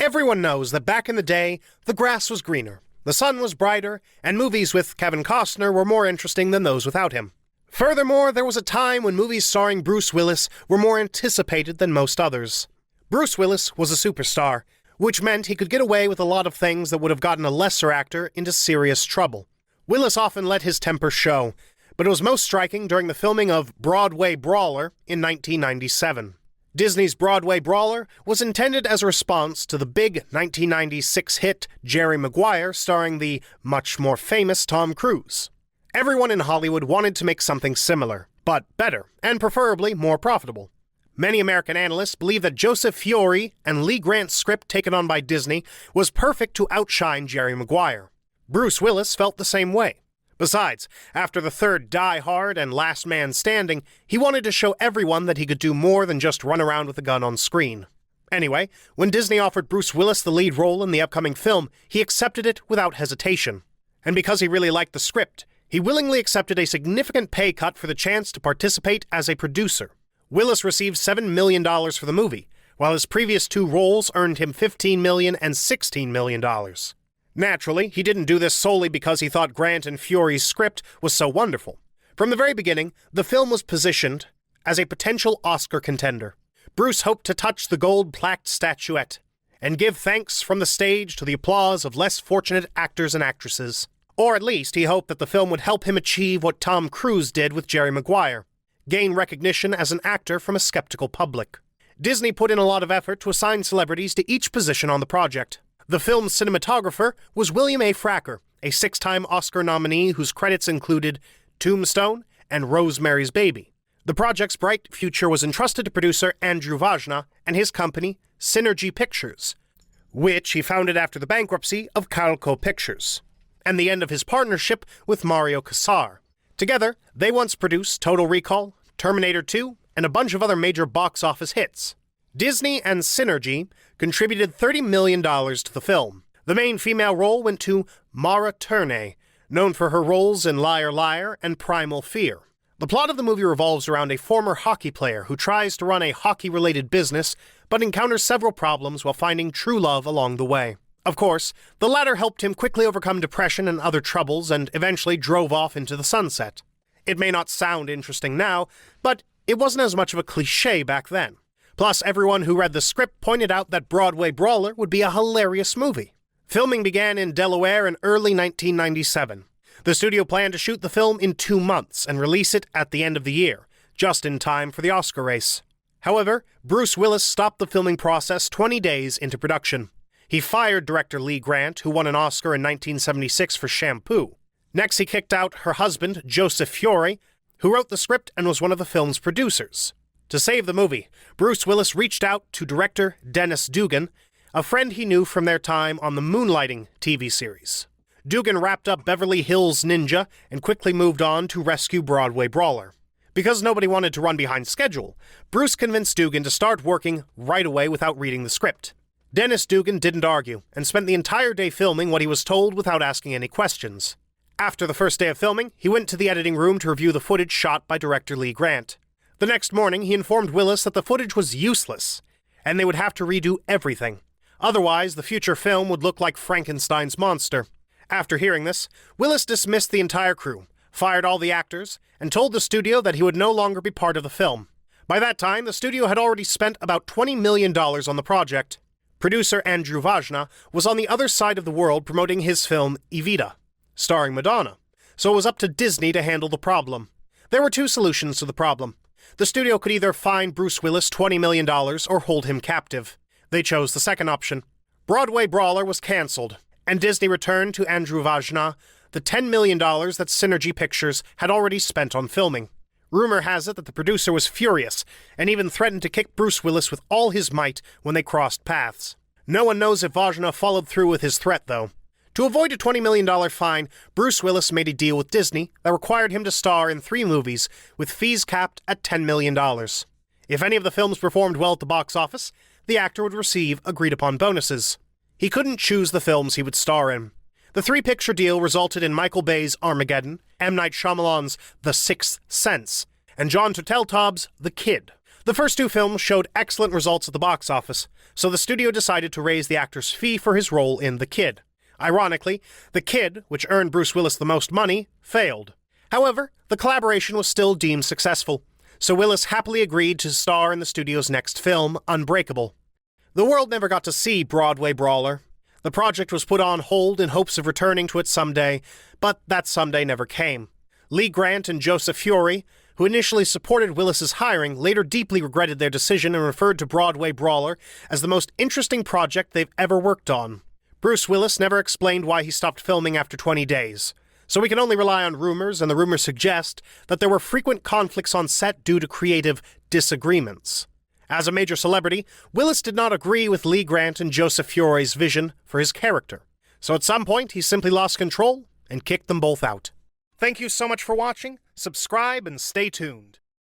Everyone knows that back in the day, the grass was greener, the sun was brighter, and movies with Kevin Costner were more interesting than those without him. Furthermore, there was a time when movies starring Bruce Willis were more anticipated than most others. Bruce Willis was a superstar, which meant he could get away with a lot of things that would have gotten a lesser actor into serious trouble. Willis often let his temper show, but it was most striking during the filming of Broadway Brawler in 1997. Disney's Broadway Brawler was intended as a response to the big 1996 hit Jerry Maguire starring the much more famous Tom Cruise. Everyone in Hollywood wanted to make something similar, but better, and preferably more profitable. Many American analysts believe that Joseph Feury and Lee Grant's script taken on by Disney was perfect to outshine Jerry Maguire. Bruce Willis felt the same way. Besides, after the third Die Hard and Last Man Standing, he wanted to show everyone that he could do more than just run around with a gun on screen. Anyway, when Disney offered Bruce Willis the lead role in the upcoming film, he accepted it without hesitation. And because he really liked the script, he willingly accepted a significant pay cut for the chance to participate as a producer. Willis received $7 million for the movie, while his previous two roles earned him $15 million and $16 million. Naturally, he didn't do this solely because he thought Grant and Feury's script was so wonderful. From the very beginning, the film was positioned as a potential Oscar contender. Bruce hoped to touch the gold-plaqued statuette and give thanks from the stage to the applause of less fortunate actors and actresses. Or at least he hoped that the film would help him achieve what Tom Cruise did with Jerry Maguire, gain recognition as an actor from a skeptical public. Disney put in a lot of effort to assign celebrities to each position on the project. The film's cinematographer was William A. Fracker, a 6-time Oscar nominee whose credits included Tombstone and Rosemary's Baby. The project's bright future was entrusted to producer Andrew Vajna and his company, Synergy Pictures, which he founded after the bankruptcy of Carlco Pictures, and the end of his partnership with Mario Casar. Together, they once produced Total Recall, Terminator 2, and a bunch of other major box office hits. Disney and Synergy contributed $30 million to the film. The main female role went to Maura Tierney, known for her roles in Liar Liar and Primal Fear. The plot of the movie revolves around a former hockey player who tries to run a hockey-related business, but encounters several problems while finding true love along the way. Of course, the latter helped him quickly overcome depression and other troubles and eventually drove off into the sunset. It may not sound interesting now, but it wasn't as much of a cliché back then. Plus, everyone who read the script pointed out that Broadway Brawler would be a hilarious movie. Filming began in Delaware in early 1997. The studio planned to shoot the film in 2 months and release it at the end of the year, just in time for the Oscar race. However, Bruce Willis stopped the filming process 20 days into production. He fired director Lee Grant, who won an Oscar in 1976 for Shampoo. Next, he kicked out her husband, Joseph Feury, who wrote the script and was one of the film's producers. To save the movie, Bruce Willis reached out to director Dennis Dugan, a friend he knew from their time on the Moonlighting TV series. Dugan wrapped up Beverly Hills Ninja and quickly moved on to rescue Broadway Brawler. Because nobody wanted to run behind schedule, Bruce convinced Dugan to start working right away without reading the script. Dennis Dugan didn't argue and spent the entire day filming what he was told without asking any questions. After the first day of filming, he went to the editing room to review the footage shot by director Lee Grant. The next morning, he informed Willis that the footage was useless, and they would have to redo everything. Otherwise, the future film would look like Frankenstein's monster. After hearing this, Willis dismissed the entire crew, fired all the actors, and told the studio that he would no longer be part of the film. By that time, the studio had already spent about $20 million on the project. Producer Andrew Vajna was on the other side of the world promoting his film Evita, starring Madonna, so it was up to Disney to handle the problem. There were 2 solutions to the problem. The studio could either fine Bruce Willis $20 million or hold him captive. They chose the second option. Broadway Brawler was cancelled, and Disney returned to Andrew Vajna the $10 million that Synergy Pictures had already spent on filming. Rumor has it that the producer was furious and even threatened to kick Bruce Willis with all his might when they crossed paths. No one knows if Vajna followed through with his threat, though. To avoid a $20 million fine, Bruce Willis made a deal with Disney that required him to star in 3 movies, with fees capped at $10 million. If any of the films performed well at the box office, the actor would receive agreed-upon bonuses. He couldn't choose the films he would star in. The 3-picture deal resulted in Michael Bay's Armageddon, M. Night Shyamalan's The Sixth Sense, and John Turteltaub's The Kid. The first two films showed excellent results at the box office, so the studio decided to raise the actor's fee for his role in The Kid. Ironically, The Kid, which earned Bruce Willis the most money, failed. However, the collaboration was still deemed successful, so Willis happily agreed to star in the studio's next film, Unbreakable. The world never got to see Broadway Brawler. The project was put on hold in hopes of returning to it someday, but that someday never came. Lee Grant and Joseph Feury, who initially supported Willis's hiring, later deeply regretted their decision and referred to Broadway Brawler as the most interesting project they've ever worked on. Bruce Willis never explained why he stopped filming after 20 days, so we can only rely on rumors, and the rumors suggest that there were frequent conflicts on set due to creative disagreements. As a major celebrity, Willis did not agree with Lee Grant and Joseph Feury's vision for his character, so at some point he simply lost control and kicked them both out. Thank you so much for watching, subscribe, and stay tuned.